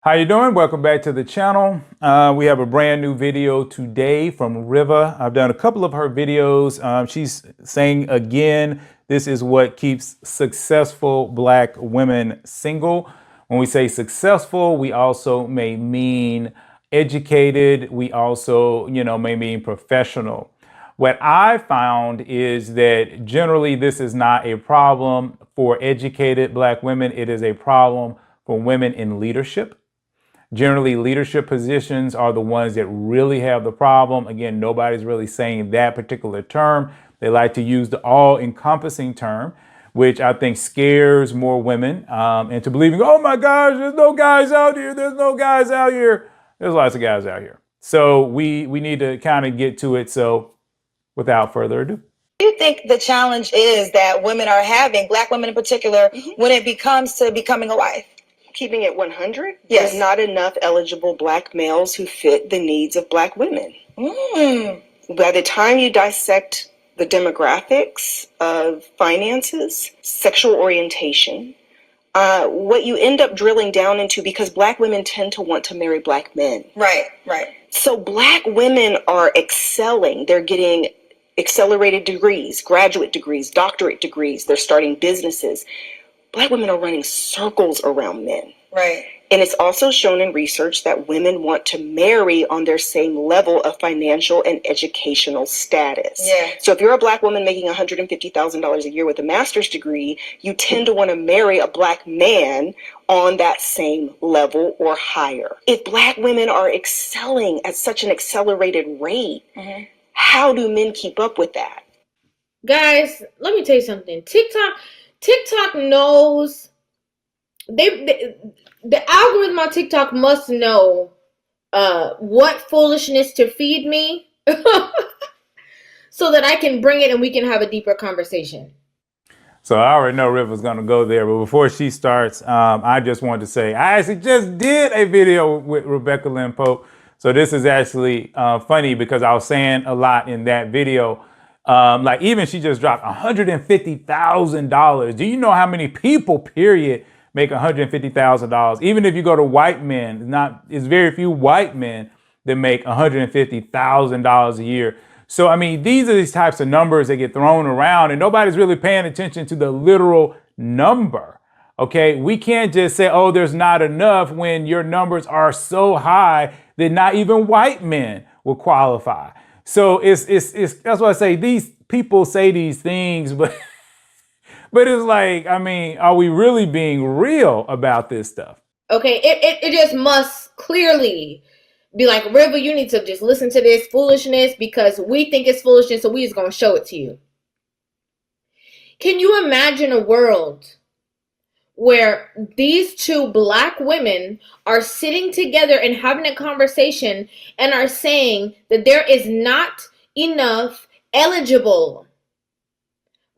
How you doing? Welcome back to the channel. We have a brand new video today from Riva. I've done a couple of her videos. She's saying again, this is what keeps successful Black women single. When we say successful, we also may mean educated. We also, may mean professional. What I found is that generally this is not a problem for educated Black women. It is a problem for women in leadership. Generally, leadership positions are the ones that really have the problem. Again, nobody's really saying that particular term. They like to use the all-encompassing term, which I think scares more women into believing, oh my gosh, there's no guys out here. There's no guys out here. There's lots of guys out here. So we need to kind of get to it. So without further ado. Do you think the challenge is that women are having, Black women in particular, when it becomes to becoming a wife? Keeping it 100, yes. There's not enough eligible Black males who fit the needs of Black women. By the time you dissect the demographics of finances, sexual orientation, what you end up drilling down into, because Black women tend to want to marry Black men. Right. So Black women are excelling. They're getting accelerated degrees, graduate degrees, doctorate degrees. They're starting businesses. Black women are running circles around men. Right. And it's also shown in research that women want to marry on their same level of financial and educational status. Yeah. So if you're a Black woman making $150,000 a year with a master's degree, you tend to want to marry a Black man on that same level or higher. If Black women are excelling at such an accelerated rate, how do men keep up with that? Guys, let me tell you something. TikTok knows the algorithm on TikTok must know what foolishness to feed me so that I can bring it and we can have a deeper conversation. So I already know Riva's going to go there, but before she starts, I just wanted to say I actually just did a video with Rebecca Lynn Pope. So this is actually funny because I was saying a lot in that video. Like even she just dropped $150,000. Do you know how many people, period, make $150,000? Even if you go to white men, it's very few white men that make $150,000 a year. So, I mean, these are these types of numbers that get thrown around and nobody's really paying attention to the literal number. Okay, we can't just say, oh, there's not enough when your numbers are so high that not even white men will qualify. So it's that's why I say these people say these things, but it's like, I mean, are we really being real about this stuff? Okay, it just must clearly be like, Riva, you need to just listen to this foolishness because we think it's foolishness, so we just gonna show it to you. Can you imagine a world where these two Black women are sitting together and having a conversation and are saying that there is not enough eligible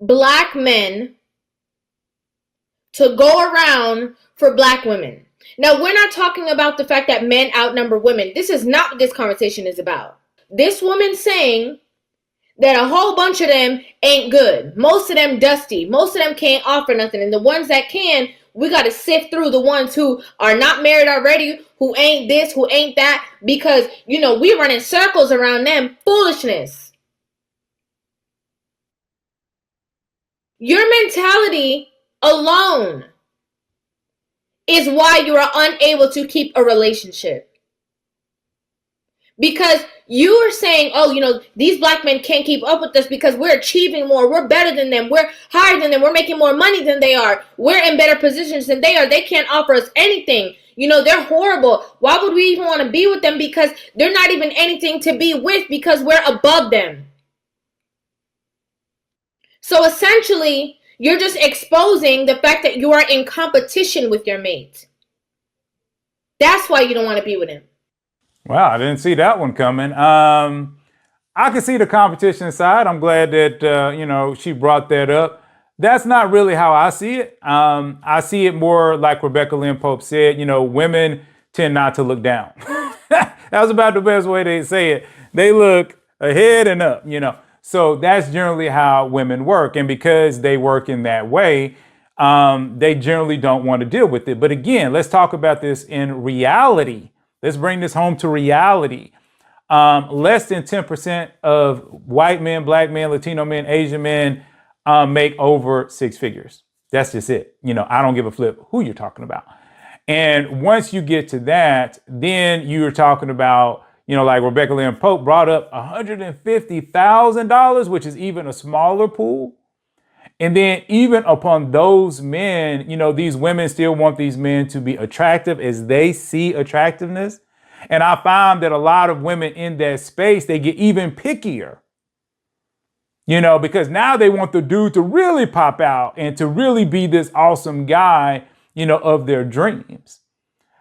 Black men to go around for Black women? Now, we're not talking about the fact that men outnumber women. This is not what this conversation is about. This woman saying that a whole bunch of them ain't good. Most of them dusty. Most of them can't offer nothing. And the ones that can, we got to sift through the ones who are not married already, who ain't this, who ain't that, because, we running circles around them. Foolishness. Your mentality alone is why you are unable to keep a relationship. Because you are saying, oh, these Black men can't keep up with us because we're achieving more. We're better than them. We're higher than them. We're making more money than they are. We're in better positions than they are. They can't offer us anything. They're horrible. Why would we even want to be with them? Because they're not even anything to be with because we're above them. So essentially, you're just exposing the fact that you are in competition with your mate. That's why you don't want to be with him. Wow, I didn't see that one coming. I can see the competition side. I'm glad that, she brought that up. That's not really how I see it. I see it more like Rebecca Lynn Pope said, women tend not to look down. That was about the best way to say it. They look ahead and up, So that's generally how women work. And because they work in that way, they generally don't want to deal with it. But again, let's talk about this in reality. Let's bring this home to reality. Less than 10% of white men, black men, Latino men, Asian men make over six figures. That's just it. I don't give a flip who you're talking about. And once you get to that, then you're talking about, like Rebecca Lynn Pope brought up $150,000, which is even a smaller pool. And then even upon those men, these women still want these men to be attractive as they see attractiveness. And I found that a lot of women in that space, they get even pickier, because now they want the dude to really pop out and to really be this awesome guy, of their dreams.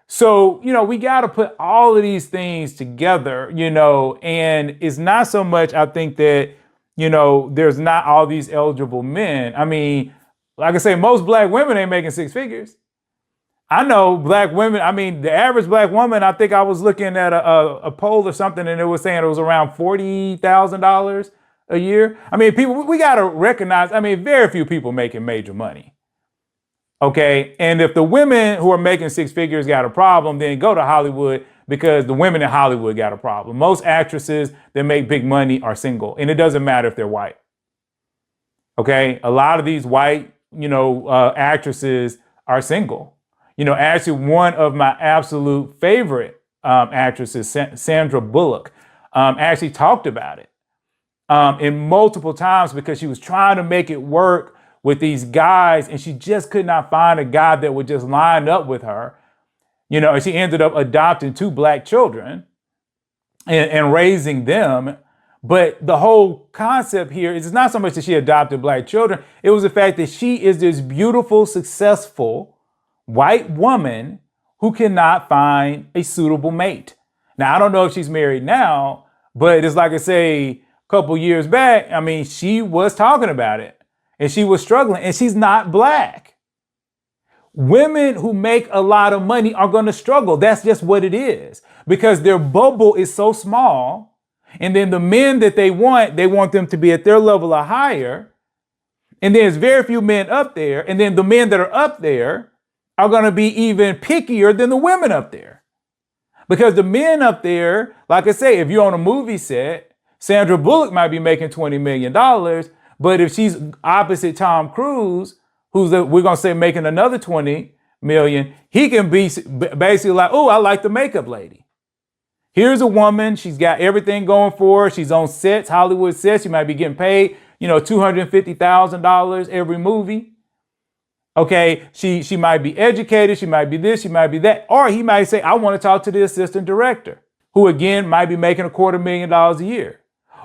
So, we got to put all of these things together, and it's not so much, I think that, there's not all these eligible men. I mean, like I say, most black women ain't making six figures. I know black women. I mean, the average black woman, I think I was looking at a poll or something and it was saying it was around $40,000 a year. I mean, people, we got to recognize, very few people making major money. Okay. And if the women who are making six figures got a problem, then go to Hollywood, because the women in Hollywood got a problem. Most actresses that make big money are single, and it doesn't matter if they're white. Okay. A lot of these white, actresses are single. Actually, one of my absolute favorite actresses, Sandra Bullock, actually talked about it in multiple times, because she was trying to make it work with these guys, and she just could not find a guy that would just line up with her. And she ended up adopting two black children and raising them. But the whole concept here is it's not so much that she adopted black children. It was the fact that she is this beautiful, successful white woman who cannot find a suitable mate. Now, I don't know if she's married now, but it's like I say, a couple years back, she was talking about it and she was struggling, and she's not black. Women who make a lot of money are going to struggle. That's just what it is, because their bubble is so small. And then the men that they want them to be at their level or higher. And there's very few men up there. And then the men that are up there are going to be even pickier than the women up there. Because the men up there, like I say, if you're on a movie set, Sandra Bullock might be making $20 million. But if she's opposite Tom Cruise, we're going to say making another 20 million, he can be basically like, oh, I like the makeup lady. Here's a woman. She's got everything going for her. She's on sets, Hollywood sets. She might be getting paid, $250,000 every movie. Okay. She might be educated. She might be this, she might be that. Or he might say, I want to talk to the assistant director, who again might be making $250,000 a year.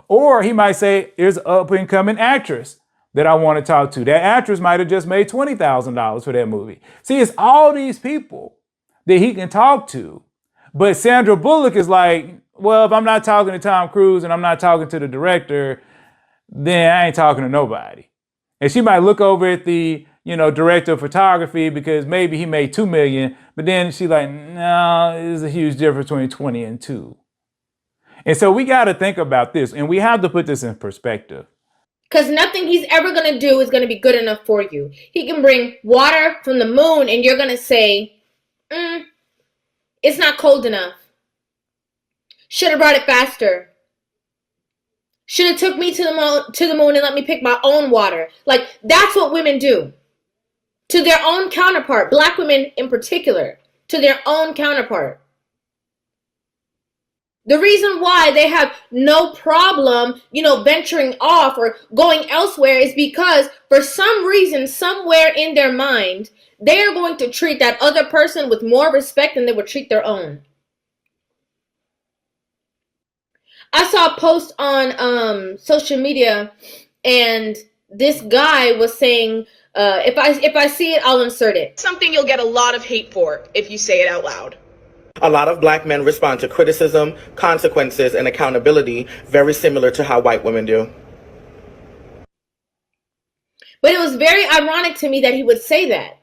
Or he might say, there's an up and coming actress that I want to talk to. That actress might have just made $20,000 for that movie. See, it's all these people that he can talk to. But Sandra Bullock is like, well, if I'm not talking to Tom Cruise and I'm not talking to the director, then I ain't talking to nobody. And she might look over at the, director of photography, because maybe he made $2 million, but then she's like, no, there's a huge difference between 20 and 2. And so we got to think about this, and we have to put this in perspective. Because nothing he's ever going to do is going to be good enough for you. He can bring water from the moon and you're going to say, it's not cold enough. Should have brought it faster. Should have took me to the moon and let me pick my own water. Like, that's what women do. To their own counterpart. Black women in particular. To their own counterpart. The reason why they have no problem, venturing off or going elsewhere is because for some reason, somewhere in their mind, they are going to treat that other person with more respect than they would treat their own. I saw a post on social media, and this guy was saying, if I see it, I'll insert it. Something you'll get a lot of hate for if you say it out loud. A lot of black men respond to criticism, consequences, and accountability very similar to how white women do. But it was very ironic to me that he would say that.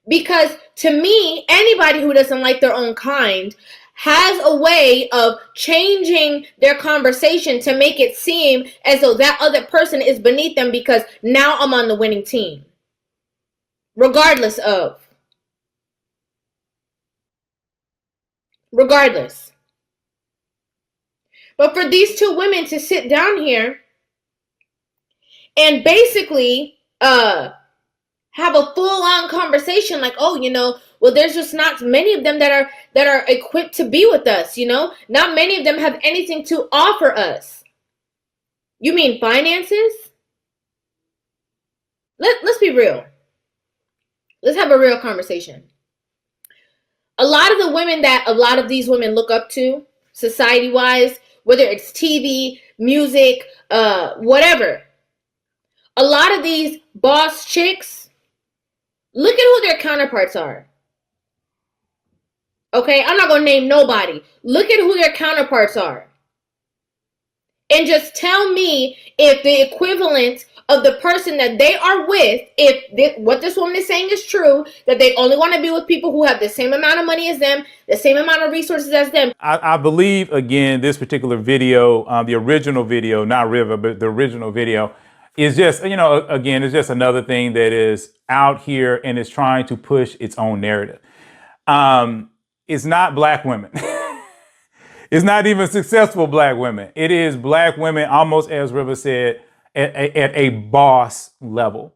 Because to me, anybody who doesn't like their own kind has a way of changing their conversation to make it seem as though that other person is beneath them because now I'm on the winning team. regardless of. Regardless. But for these two women to sit down here and basically have a full-on conversation like, oh, well, there's just not many of them that are equipped to be with us, not many of them have anything to offer us. You mean finances? Let's be real. Let's have a real conversation. A lot of the women that a lot of these women look up to, society-wise, whether it's TV, music, whatever, a lot of these boss chicks, look at who their counterparts are. Okay, I'm not going to name nobody. Look at who their counterparts are. And just tell me if the equivalent of the person that they are with, what this woman is saying is true, that they only want to be with people who have the same amount of money as them, the same amount of resources as them. I believe, again, this particular video, the original video, not River, but the original video, is just, again, it's just another thing that is out here and is trying to push its own narrative. It's not black women. It's not even successful black women. It is black women, almost as River said, at a boss level.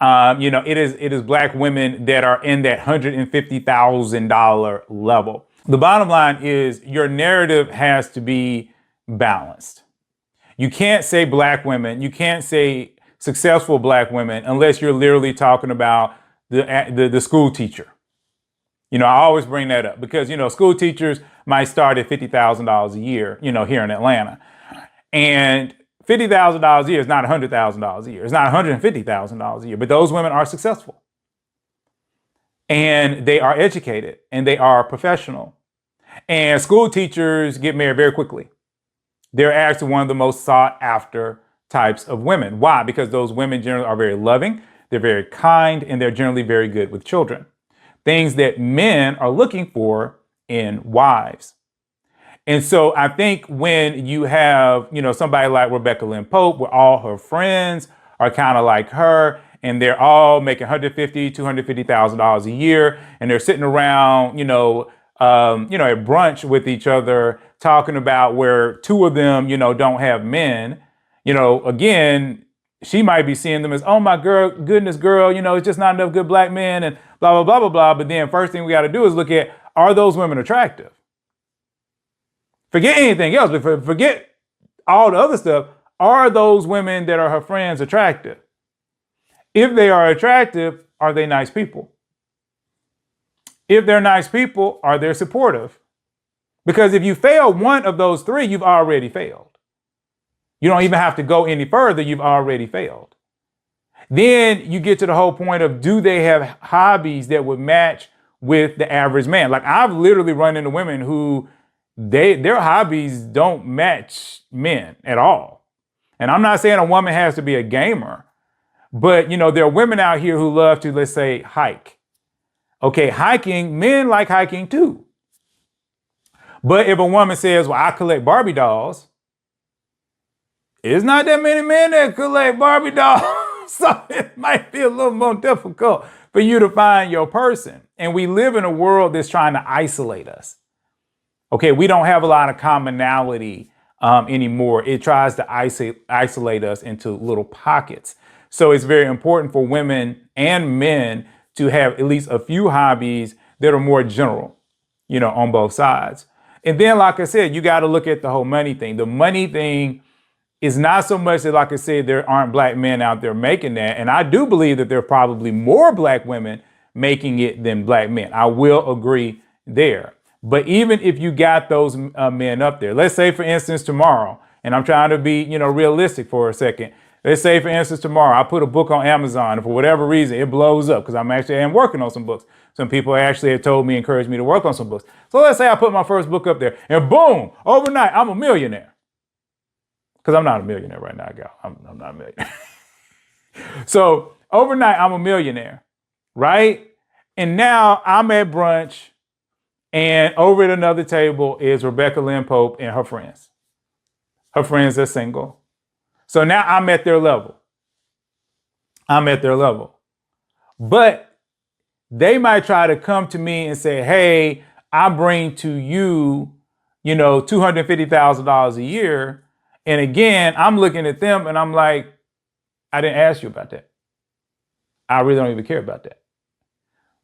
It is black women that are in that $150,000 level. The bottom line is your narrative has to be balanced. You can't say black women, you can't say successful black women unless you're literally talking about the school teacher. I always bring that up because, school teachers might start at $50,000 a year, here in Atlanta. And $50,000 a year is not $100,000 a year. It's not $150,000 a year, but those women are successful. And they are educated and they are professional. And school teachers get married very quickly. They're actually one of the most sought after types of women. Why? Because those women generally are very loving, they're very kind, and they're generally very good with children. Things that men are looking for in wives. And so I think when you have, somebody like Rebecca Lynn Pope, where all her friends are kind of like her, and they're all making $150,000, $250,000 a year, and they're sitting around, at brunch with each other, talking about where two of them, don't have men, again, she might be seeing them as, oh my goodness, girl, it's just not enough good black men and blah, blah, blah, blah, blah. But then first thing we got to do is look at, are those women attractive? Forget anything else, but forget all the other stuff. Are those women that are her friends attractive? If they are attractive, are they nice people? If they're nice people, are they supportive? Because if you fail one of those three, you've already failed. You don't even have to go any further. You've already failed. Then you get to the whole point of, do they have hobbies that would match with the average man? Like, I've literally run into women who their hobbies don't match men at all. And I'm not saying a woman has to be a gamer, but there are women out here who love to, let's say, hike. Okay, hiking, men like hiking too. But if a woman says, well, I collect Barbie dolls, it's not that many men that collect Barbie dolls. So it might be a little more difficult for you to find your person. And we live in a world that's trying to isolate us. Okay, we don't have a lot of commonality anymore. It tries to isolate us into little pockets. So it's very important for women and men to have at least a few hobbies that are more general, on both sides. And then, like I said, you got to look at the whole money thing. The money thing is not so much that, like I said, there aren't black men out there making that. And I do believe that there are probably more black women making it than black men. I will agree there. But even if you got those men up there, let's say, for instance, tomorrow, and I'm trying to be, realistic for a second. Let's say, for instance, tomorrow I put a book on Amazon and for whatever reason it blows up because I am working on some books. Some people actually have told me, encouraged me to work on some books. So let's say I put my first book up there and boom, overnight, I'm a millionaire. Because I'm not a millionaire right now, gal. I'm not a millionaire. So overnight, I'm a millionaire, right? And now I'm at brunch, and over at another table is Rebecca Lynn Pope and her friends. Her friends are single. So now I'm at their level. But they might try to come to me and say, hey, I bring to you, $250,000 a year. And again, I'm looking at them and I'm like, I didn't ask you about that. I really don't even care about that.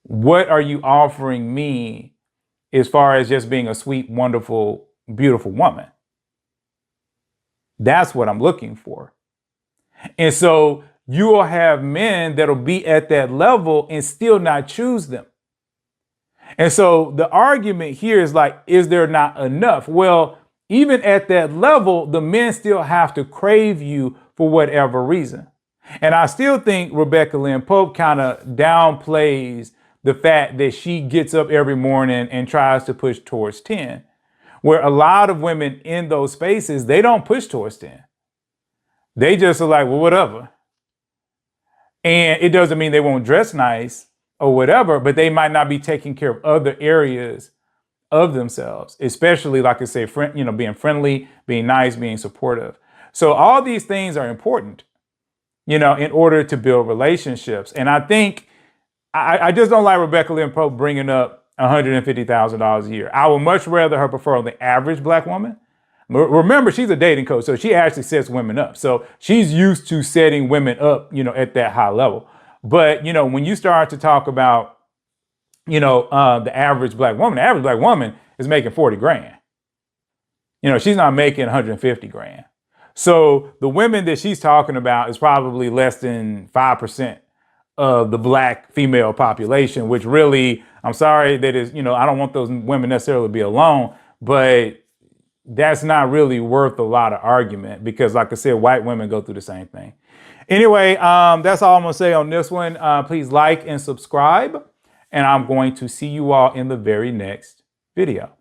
What are you offering me as far as just being a sweet, wonderful, beautiful woman? That's what I'm looking for. And so you will have men that'll be at that level and still not choose them. And so the argument here is like, is there not enough? Well, even at that level, the men still have to crave you for whatever reason. And I still think Rebecca Lynn Pope kind of downplays the fact that she gets up every morning and tries to push towards 10, where a lot of women in those spaces, they don't push towards 10. They just are like, well, whatever. And it doesn't mean they won't dress nice or whatever, but they might not be taking care of other areas of themselves, especially, like I say, being friendly, being nice, being supportive. So all these things are important, in order to build relationships. And I think I just don't like Rebecca Lynn Pope bringing up $150,000 a year. I would much rather her prefer the average Black woman. Remember, she's a dating coach, so she actually sets women up. So she's used to setting women up, at that high level. But, when you start to talk about, the average Black woman, the average Black woman is making 40 grand. She's not making 150 grand. So the women that she's talking about is probably less than 5% of the Black female population, which really, I'm sorry that is, I don't want those women necessarily to be alone, but that's not really worth a lot of argument because, like I said, white women go through the same thing. Anyway, that's all I'm going to say on this one. Please like and subscribe, and I'm going to see you all in the very next video.